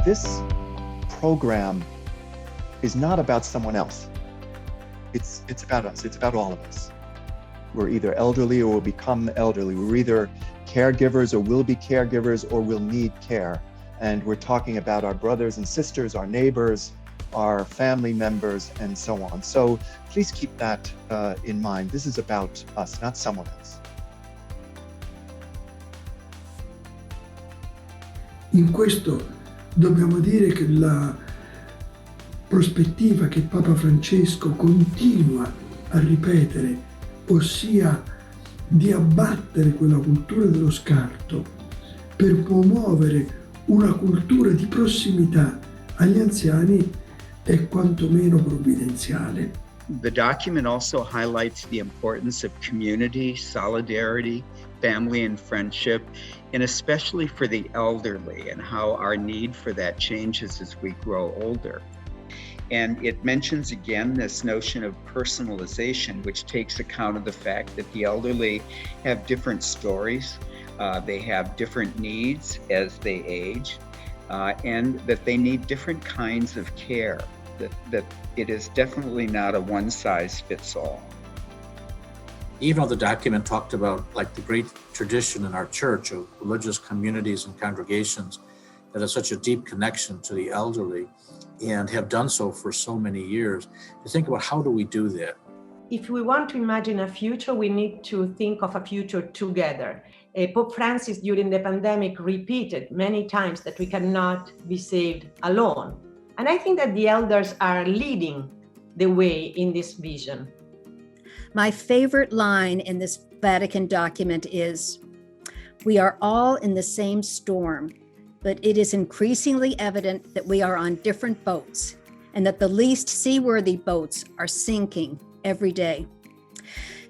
this program is not about someone else. It's about us. It's about all of us. We're either elderly or will become elderly. We're either caregivers or will be caregivers or will need care. And we're talking about our brothers and sisters, our neighbors, our family members, and so on. So please keep that in mind. This is about us, not someone else. In questo dobbiamo dire che la prospettiva che Papa Francesco continua a ripetere, ossia di abbattere quella cultura dello scarto per promuovere una cultura di prossimità agli anziani, è quantomeno provvidenziale. The document also highlights the importance of community, solidarity, family and friendship, and especially for the elderly and how our need for that changes as we grow older. And it mentions again this notion of personalization, which takes account of the fact that the elderly have different stories, they have different needs as they age, and that they need different kinds of care, that it is definitely not a one-size-fits-all. Even though the document talked about like the great tradition in our church of religious communities and congregations that have such a deep connection to the elderly and have done so for so many years, to think about how do we do that? If we want to imagine a future, we need to think of a future together. Pope Francis during the pandemic repeated many times that we cannot be saved alone. And I think that the elders are leading the way in this vision. My favorite line in this Vatican document is, "We are all in the same storm, but it is increasingly evident that we are on different boats and that the least seaworthy boats are sinking every day."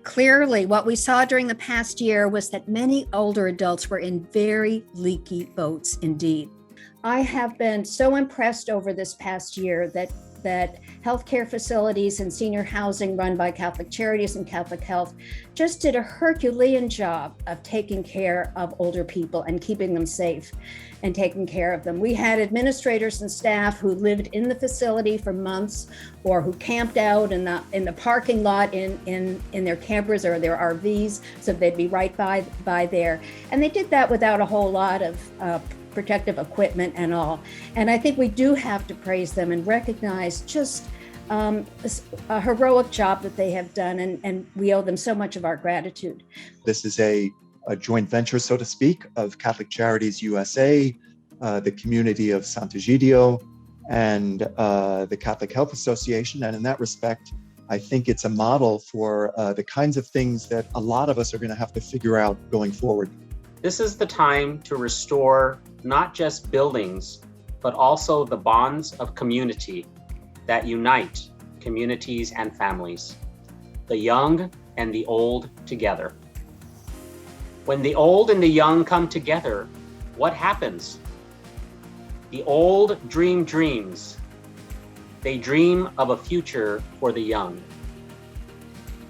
Clearly, what we saw during the past year was that many older adults were in very leaky boats indeed. I have been so impressed over this past year that healthcare facilities and senior housing run by Catholic Charities and Catholic Health just did a Herculean job of taking care of older people and keeping them safe and taking care of them. We had administrators and staff who lived in the facility for months or who camped out in the parking lot in their campers or their RVs, so they'd be right by there. And they did that without a whole lot of protective equipment and all. And I think we do have to praise them and recognize just a heroic job that they have done, and we owe them so much of our gratitude. This is a joint venture, so to speak, of Catholic Charities USA, the community of Sant'Egidio, and the Catholic Health Association. And in that respect, I think it's a model for the kinds of things that a lot of us are going to have to figure out going forward. This is the time to restore not just buildings, but also the bonds of community that unite communities and families, the young and the old together. When the old and the young come together, what happens? The old dream dreams. They dream of a future for the young.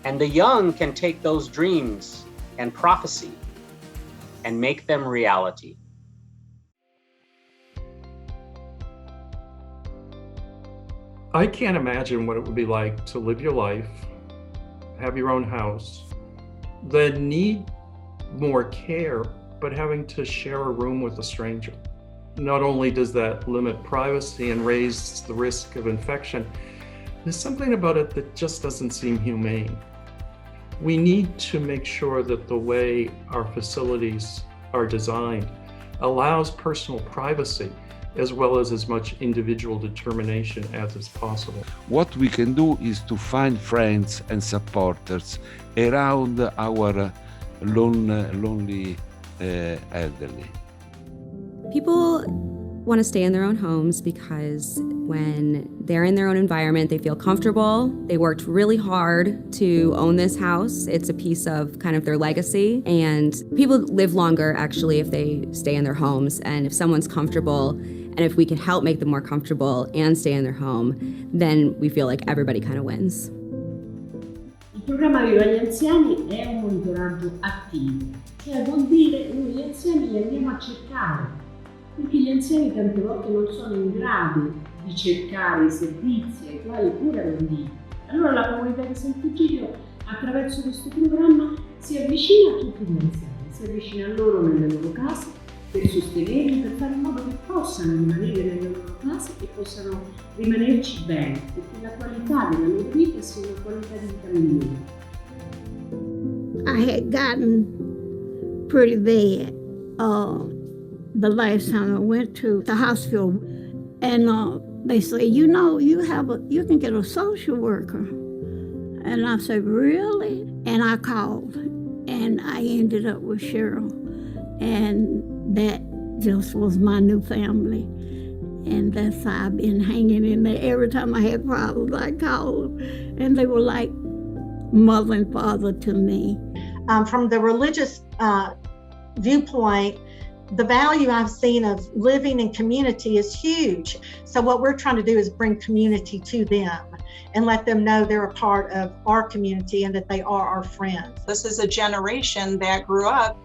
And the young can take those dreams and prophecy and make them reality. I can't imagine what it would be like to live your life, have your own house, then need more care, but having to share a room with a stranger. Not only does that limit privacy and raise the risk of infection, there's something about it that just doesn't seem humane. We need to make sure that the way our facilities are designed allows personal privacy as well as much individual determination as is possible. What we can do is to find friends and supporters around our lonely elderly. People want to stay in their own homes because when they're in their own environment, they feel comfortable. They worked really hard to own this house. It's a piece of kind of their legacy. And people live longer, actually, if they stay in their homes. And if someone's comfortable, and if we can help make them more comfortable and stay in their home, then we feel like everybody kind of wins. Il programma Viva gli Anziani è un monitoraggio attivo, cioè vuol dire noi gli anziani li andiamo a cercare perché gli anziani tante volte non sono in grado di cercare i servizi ai quali pure hanno diritto. Allora la comunità di Sant'Egidio attraverso questo programma si avvicina a tutti gli anziani, si avvicina a loro nelle loro case per sostenerli, per fare in modo che possano rimanere nelle loro case e possano rimanerci bene, perché la qualità della loro vita sia una qualità di vita migliore. I had gotten pretty bad the last time I went to the hospital, and they say, you can get a social worker. And I said, really? And I called, and I ended up with Cheryl, and that just was my new family. And that's how I've been hanging in there. Every time I had problems, I called, and they were like mother and father to me. From the religious viewpoint, the value I've seen of living in community is huge. So what we're trying to do is bring community to them and let them know they're a part of our community and that they are our friends. This is a generation that grew up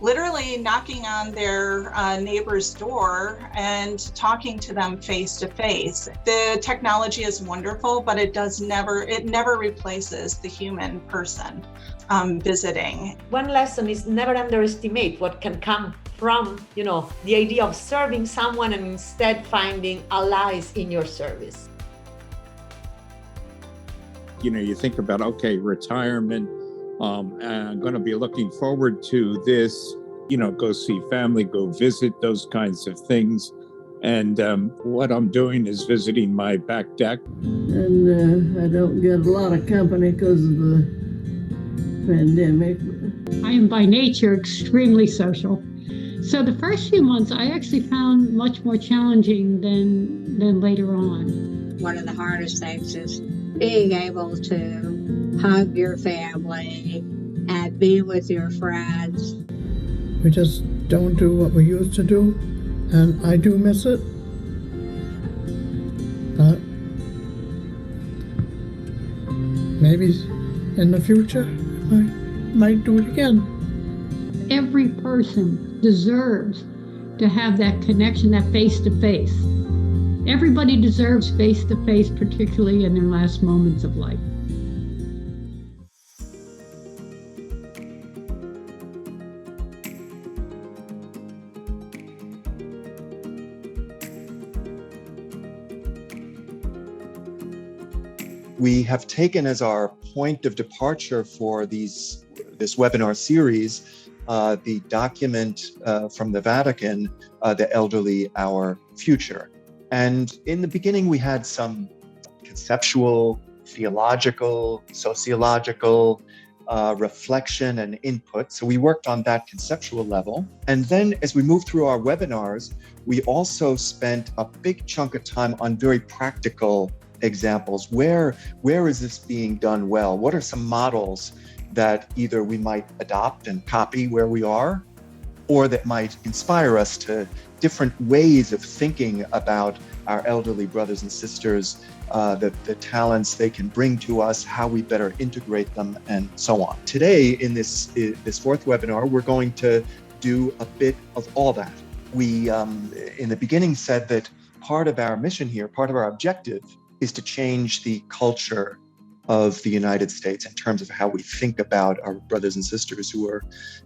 literally knocking on their neighbor's door and talking to them face to face. The technology is wonderful, but it never replaces the human person visiting. One lesson is never underestimate what can come from, the idea of serving someone and instead finding allies in your service. You think about, okay, retirement, I'm going to be looking forward to this, go see family, go visit, those kinds of things. And what I'm doing is visiting my back deck. And I don't get a lot of company because of the pandemic. I am by nature extremely social. So the first few months I actually found much more challenging than later on. One of the hardest things is being able to hug your family and be with your friends. We just don't do what we used to do, and I do miss it. But maybe in the future, I might do it again. Every person deserves to have that connection, that face-to-face. Everybody deserves face-to-face, particularly in their last moments of life. We have taken as our point of departure for this webinar series the document from the Vatican, The Elderly, Our Future. And in the beginning, we had some conceptual, theological, sociological reflection and input. So we worked on that conceptual level. And then as we moved through our webinars, we also spent a big chunk of time on very practical examples. Where is this being done well? What are some models that either we might adopt and copy where we are, or that might inspire us to different ways of thinking about our elderly brothers and sisters, the talents they can bring to us, how we better integrate them, and so on. Today, in this fourth webinar, we're going to do a bit of all that. We, in the beginning, said that part of our mission here, part of our objective, is to change the culture of the United States in terms of how we think about our brothers and sisters who are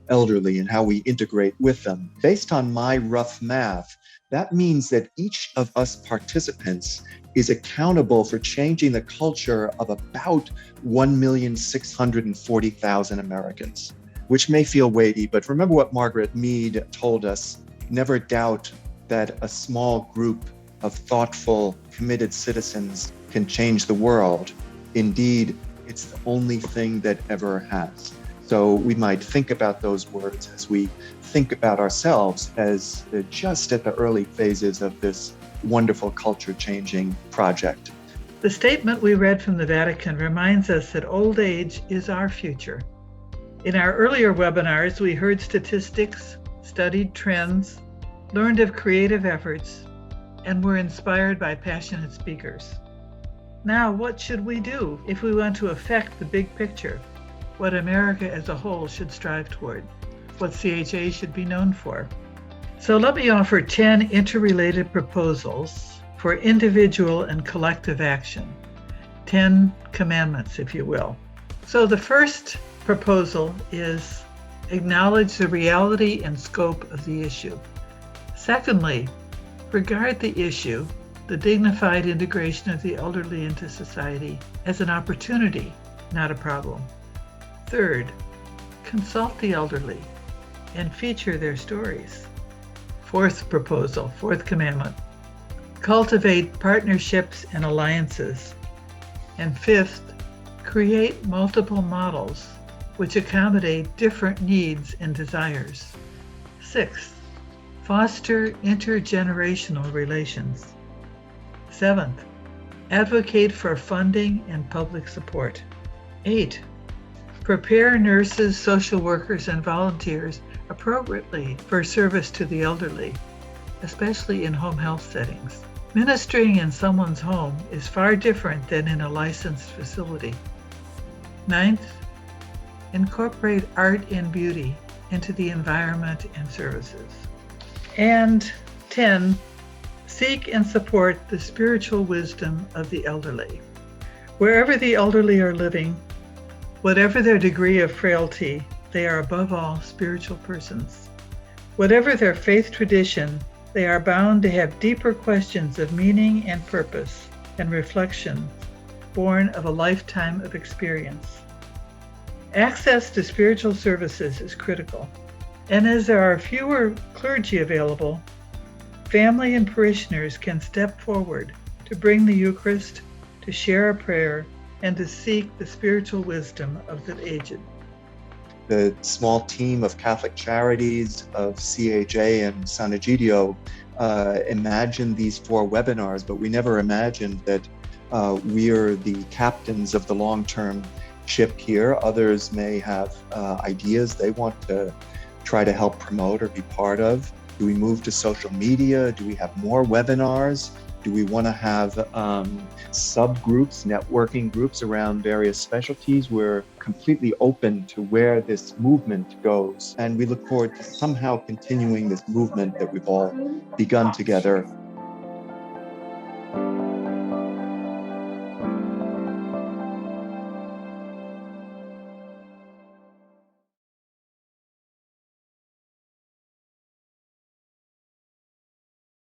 elderly and how we integrate with them. Based on my rough math, that means that each of us participants is accountable for changing the culture of about 1,640,000 Americans, which may feel weighty, but remember what Margaret Mead told us: never doubt that a small group of thoughtful, committed citizens can change the world. Indeed, it's the only thing that ever has. So we might think about those words as we think about ourselves as just at the early phases of this wonderful culture-changing project. The statement we read from the Vatican reminds us that old age is our future. In our earlier webinars, we heard statistics, studied trends, learned of creative efforts, and were inspired by passionate speakers. Now, what should we do if we want to affect the big picture? What America as a whole should strive toward? What CHA should be known for? So let me offer 10 interrelated proposals for individual and collective action. 10 commandments, if you will. So the first proposal is acknowledge the reality and scope of the issue. Secondly, regard the issue, the dignified integration of the elderly into society, as an opportunity, not a problem. Third, consult the elderly and feature their stories. Fourth proposal, fourth commandment, cultivate partnerships and alliances. And fifth, create multiple models which accommodate different needs and desires. Sixth, foster intergenerational relations. Seventh, advocate for funding and public support. 8, prepare nurses, social workers, and volunteers appropriately for service to the elderly, especially in home health settings. Ministering in someone's home is far different than in a licensed facility. 9th, incorporate art and beauty into the environment and services. And 10, seek and support the spiritual wisdom of the elderly. Wherever the elderly are living, whatever their degree of frailty, they are above all spiritual persons. Whatever their faith tradition, they are bound to have deeper questions of meaning and purpose and reflection, born of a lifetime of experience. Access to spiritual services is critical, and as there are fewer clergy available, family and parishioners can step forward to bring the Eucharist, to share a prayer, and to seek the spiritual wisdom of the aged. The small team of Catholic Charities, of CHA and San Egidio imagined these 4 webinars, but we never imagined that we are the captains of the long-term ship here. Others may have ideas they want to try to help promote or be part of. Do we move to social media? Do we have more webinars? Do we want to have subgroups, networking groups around various specialties? We're completely open to where this movement goes. And we look forward to somehow continuing this movement that we've all begun together